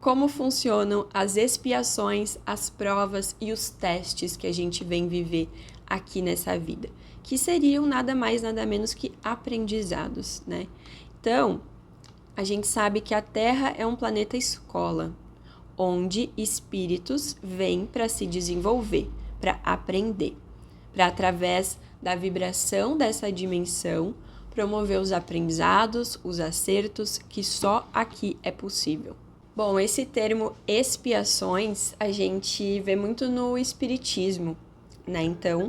Como funcionam as expiações, as provas e os testes que a gente vem viver aqui nessa vida, que seriam nada mais, nada menos que aprendizados, né? Então, a gente sabe que a Terra é um planeta escola, onde espíritos vêm para se desenvolver, para aprender, para através da vibração dessa dimensão promover os aprendizados, os acertos que só aqui é possível. Bom, esse termo expiações a gente vê muito no espiritismo, né? Então,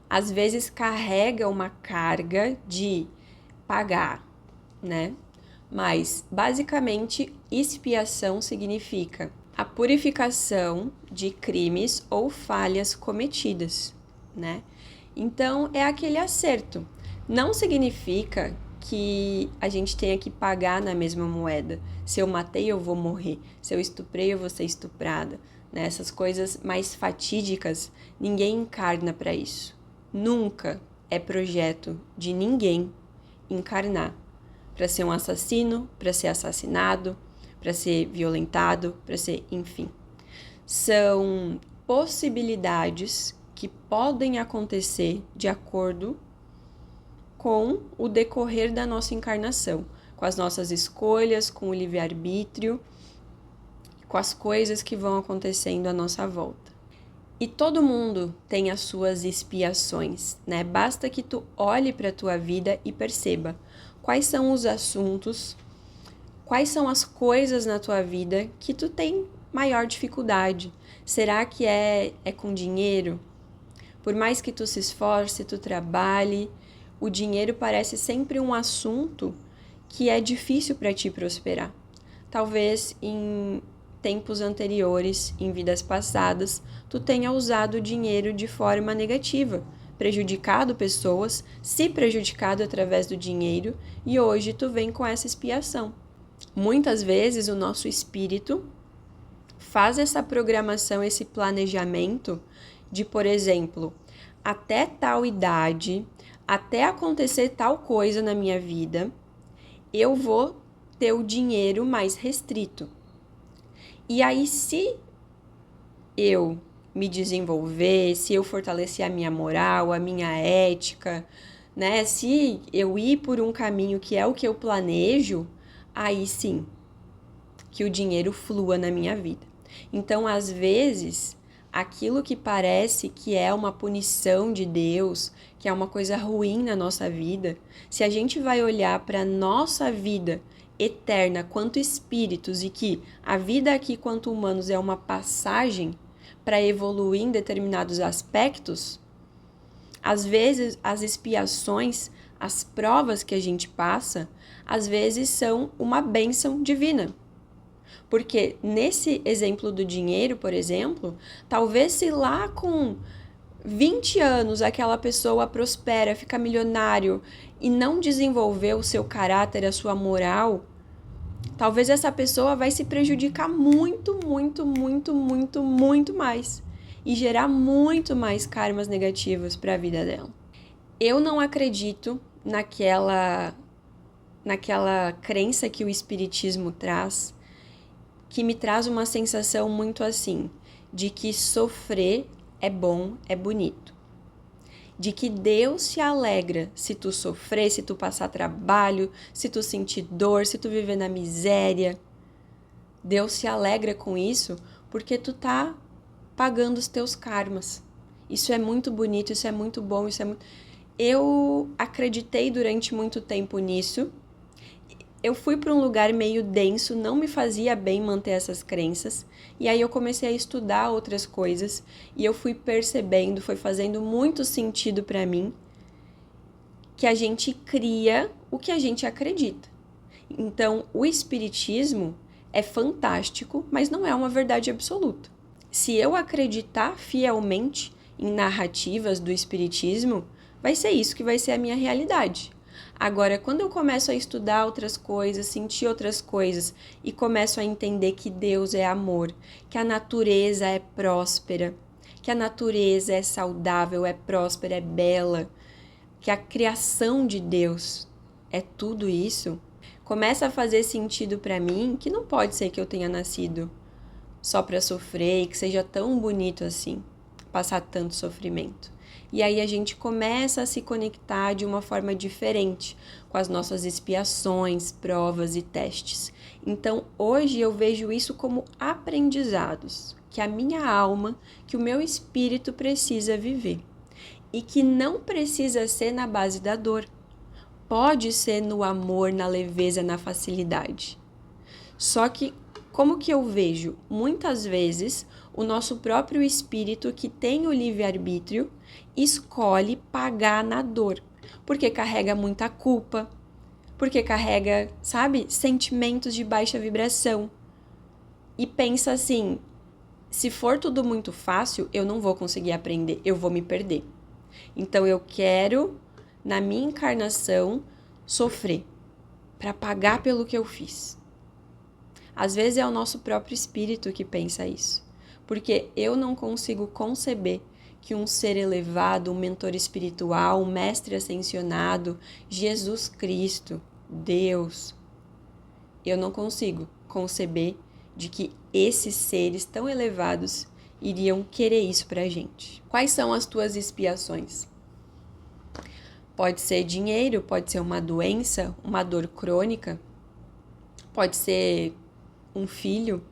às vezes carrega uma carga de pagar, né? Mas, basicamente, expiação significa a purificação de crimes ou falhas cometidas, né? Então, é aquele acerto. Não significa que a gente tenha que pagar na mesma moeda. Se eu matei, eu vou morrer. Se eu estuprei, eu vou ser estuprada. Né? Essas coisas mais fatídicas, ninguém encarna para isso. Nunca é projeto de ninguém encarnar para ser um assassino, para ser assassinado, para ser violentado, para ser, enfim. São possibilidades que podem acontecer de acordo com o decorrer da nossa encarnação, com as nossas escolhas, com o livre-arbítrio, com as coisas que vão acontecendo à nossa volta. E todo mundo tem as suas expiações, né? Basta que tu olhe para a tua vida e perceba quais são os assuntos, quais são as coisas na tua vida que tu tem maior dificuldade. Será que é com dinheiro? Por mais que tu se esforce, tu trabalhe, o dinheiro parece sempre um assunto que é difícil para ti prosperar. Talvez em tempos anteriores, em vidas passadas, tu tenha usado o dinheiro de forma negativa, prejudicado pessoas, se prejudicado através do dinheiro, e hoje tu vem com essa expiação. Muitas vezes o nosso espírito faz essa programação, esse planejamento de, por exemplo, até tal idade, até acontecer tal coisa na minha vida, eu vou ter o dinheiro mais restrito. E aí, se eu me desenvolver, se eu fortalecer a minha moral, a minha ética, né? Se eu ir por um caminho que é o que eu planejo, aí sim, que o dinheiro flua na minha vida. Então, às vezes, aquilo que parece que é uma punição de Deus, que é uma coisa ruim na nossa vida, se a gente vai olhar para a nossa vida eterna quanto espíritos e que a vida aqui quanto humanos é uma passagem para evoluir em determinados aspectos, às vezes as expiações, as provas que a gente passa, às vezes são uma bênção divina. Porque nesse exemplo do dinheiro, por exemplo, talvez se lá com 20 anos aquela pessoa prospera, fica milionário e não desenvolveu o seu caráter, a sua moral, talvez essa pessoa vai se prejudicar muito, muito, muito, muito, muito mais e gerar muito mais karmas negativos para a vida dela. Eu não acredito naquela crença que o espiritismo traz, que me traz uma sensação muito assim, de que sofrer é bom, é bonito. De que Deus se alegra se tu sofrer, se tu passar trabalho, se tu sentir dor, se tu viver na miséria. Deus se alegra com isso porque tu tá pagando os teus karmas. Isso é muito bonito, isso é muito bom, isso é muito... Eu acreditei durante muito tempo nisso. Eu fui para um lugar meio denso, não me fazia bem manter essas crenças, e aí eu comecei a estudar outras coisas, e eu fui percebendo, foi fazendo muito sentido para mim, que a gente cria o que a gente acredita. Então, o espiritismo é fantástico, mas não é uma verdade absoluta. Se eu acreditar fielmente em narrativas do espiritismo, vai ser isso que vai ser a minha realidade. Agora, quando eu começo a estudar outras coisas, sentir outras coisas e começo a entender que Deus é amor, que a natureza é próspera, que a natureza é saudável, é próspera, é bela, que a criação de Deus é tudo isso, começa a fazer sentido para mim que não pode ser que eu tenha nascido só para sofrer e que seja tão bonito assim, passar tanto sofrimento. E aí a gente começa a se conectar de uma forma diferente com as nossas expiações, provas e testes. Então, hoje eu vejo isso como aprendizados, que a minha alma, que o meu espírito precisa viver. E que não precisa ser na base da dor. Pode ser no amor, na leveza, na facilidade. Só que, como que eu vejo? Muitas vezes, o nosso próprio espírito, que tem o livre-arbítrio, escolhe pagar na dor. Porque carrega muita culpa, porque carrega, sabe, sentimentos de baixa vibração. E pensa assim, se for tudo muito fácil, eu não vou conseguir aprender, eu vou me perder. Então eu quero, na minha encarnação, sofrer para pagar pelo que eu fiz. Às vezes é o nosso próprio espírito que pensa isso, porque eu não consigo conceber que um ser elevado, um mentor espiritual, um mestre ascensionado, Jesus Cristo, Deus, eu não consigo conceber de que esses seres tão elevados iriam querer isso pra gente. Quais são as tuas expiações? Pode ser dinheiro, pode ser uma doença, uma dor crônica, pode ser um filho,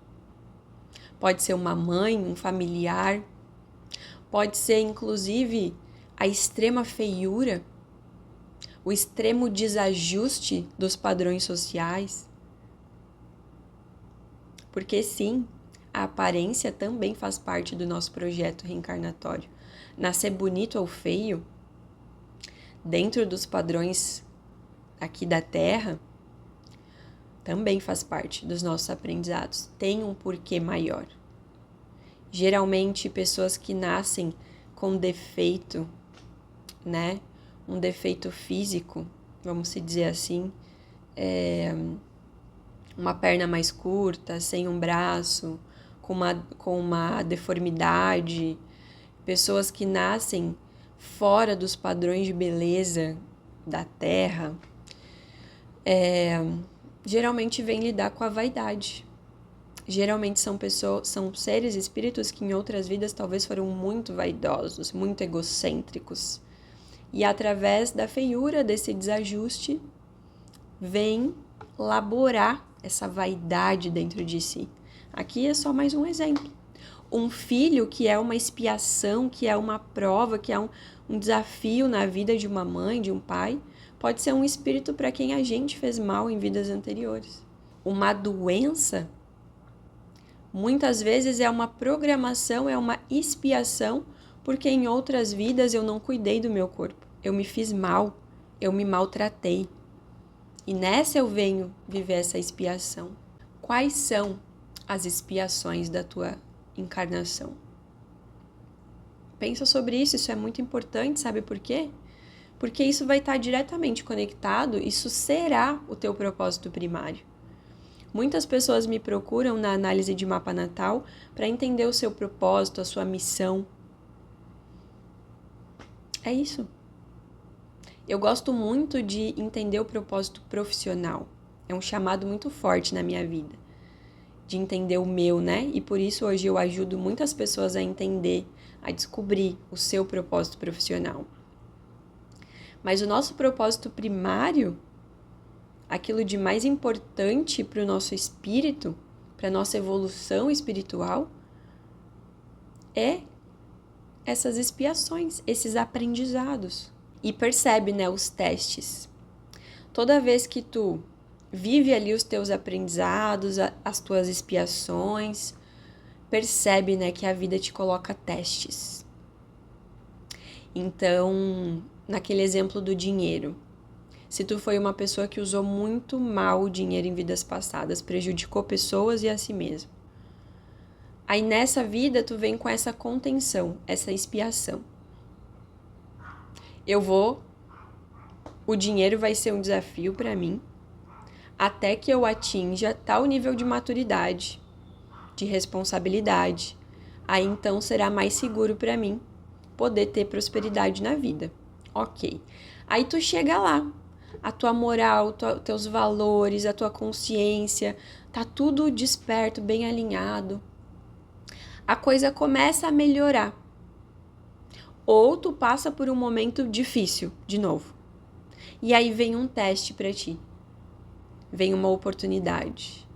pode ser uma mãe, um familiar, pode ser inclusive a extrema feiura, o extremo desajuste dos padrões sociais. Porque sim, a aparência também faz parte do nosso projeto reencarnatório. Nascer bonito ou feio, dentro dos padrões aqui da Terra, também faz parte dos nossos aprendizados. Tem um porquê maior. Geralmente, pessoas que nascem com defeito, né? Um defeito físico, vamos se dizer assim, uma perna mais curta, sem um braço, com uma deformidade, pessoas que nascem fora dos padrões de beleza da Terra, geralmente vêm lidar com a vaidade. Geralmente são seres, espíritos que em outras vidas talvez foram muito vaidosos, muito egocêntricos. E através da feiura, desse desajuste, vem laborar essa vaidade dentro de si. Aqui é só mais um exemplo. Um filho que é uma expiação, que é uma prova, que é um desafio na vida de uma mãe, de um pai, pode ser um espírito para quem a gente fez mal em vidas anteriores. Uma doença, muitas vezes é uma programação, é uma expiação, porque em outras vidas eu não cuidei do meu corpo. Eu me fiz mal, eu me maltratei. E nessa eu venho viver essa expiação. Quais são as expiações da tua encarnação? Pensa sobre isso, isso é muito importante, sabe por quê? Porque isso vai estar diretamente conectado, isso será o teu propósito primário. Muitas pessoas me procuram na análise de mapa natal para entender o seu propósito, a sua missão. É isso. Eu gosto muito de entender o propósito profissional. É um chamado muito forte na minha vida. De entender o meu, né? E por isso hoje eu ajudo muitas pessoas a entender, a descobrir o seu propósito profissional. Mas o nosso propósito primário, aquilo de mais importante para o nosso espírito, para a nossa evolução espiritual, é essas expiações, esses aprendizados. E percebe, né, os testes. Toda vez que tu vive ali os teus aprendizados, as tuas expiações, percebe, né, que a vida te coloca testes. Então, naquele exemplo do dinheiro, se tu foi uma pessoa que usou muito mal o dinheiro em vidas passadas, prejudicou pessoas e a si mesmo. Aí nessa vida tu vem com essa contenção, essa expiação. O dinheiro vai ser um desafio para mim, até que eu atinja tal nível de maturidade, de responsabilidade. Aí então será mais seguro para mim poder ter prosperidade na vida. Ok. Aí tu chega lá. a tua moral, teus valores, a tua consciência, tá tudo desperto, bem alinhado, a coisa começa a melhorar. Ou tu passa por um momento difícil, de novo. E aí vem um teste para ti. Vem uma oportunidade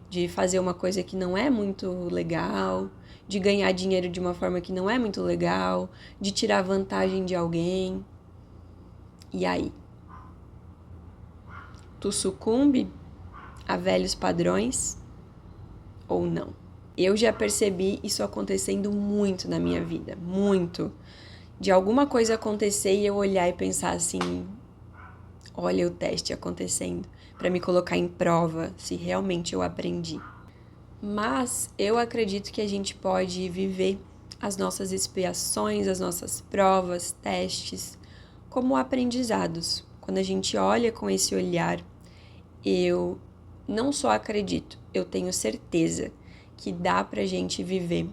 de fazer uma coisa que não é muito legal, de ganhar dinheiro de uma forma que não é muito legal, de tirar vantagem de alguém. E aí? Tu sucumbe a velhos padrões ou não? Eu já percebi isso acontecendo muito na minha vida, muito. De alguma coisa acontecer e eu olhar e pensar assim, olha o teste acontecendo, para me colocar em prova se realmente eu aprendi. Mas eu acredito que a gente pode viver as nossas expiações, as nossas provas, testes, como aprendizados. Quando a gente olha com esse olhar, eu não só acredito, eu tenho certeza que dá pra gente viver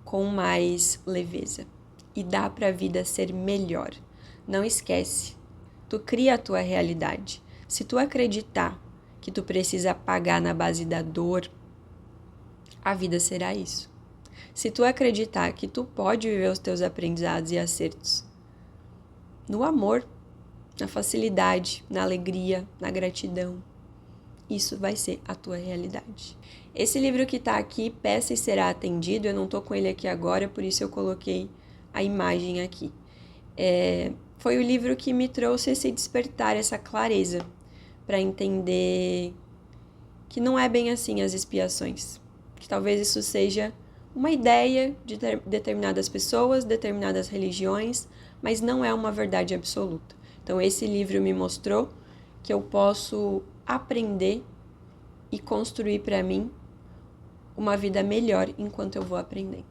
com mais leveza e dá pra vida ser melhor. Não esquece, tu cria a tua realidade. Se tu acreditar que tu precisa pagar na base da dor, a vida será isso. Se tu acreditar que tu pode viver os teus aprendizados e acertos no amor, na facilidade, na alegria, na gratidão, isso vai ser a tua realidade. Esse livro que tá aqui, Peça e Será Atendido, eu não tô com ele aqui agora, por isso eu coloquei a imagem aqui. Foi o livro que me trouxe esse despertar, essa clareza, para entender que não é bem assim as expiações. Que talvez isso seja uma ideia de determinadas pessoas, determinadas religiões, mas não é uma verdade absoluta. Então esse livro me mostrou que eu posso aprender e construir para mim uma vida melhor enquanto eu vou aprendendo.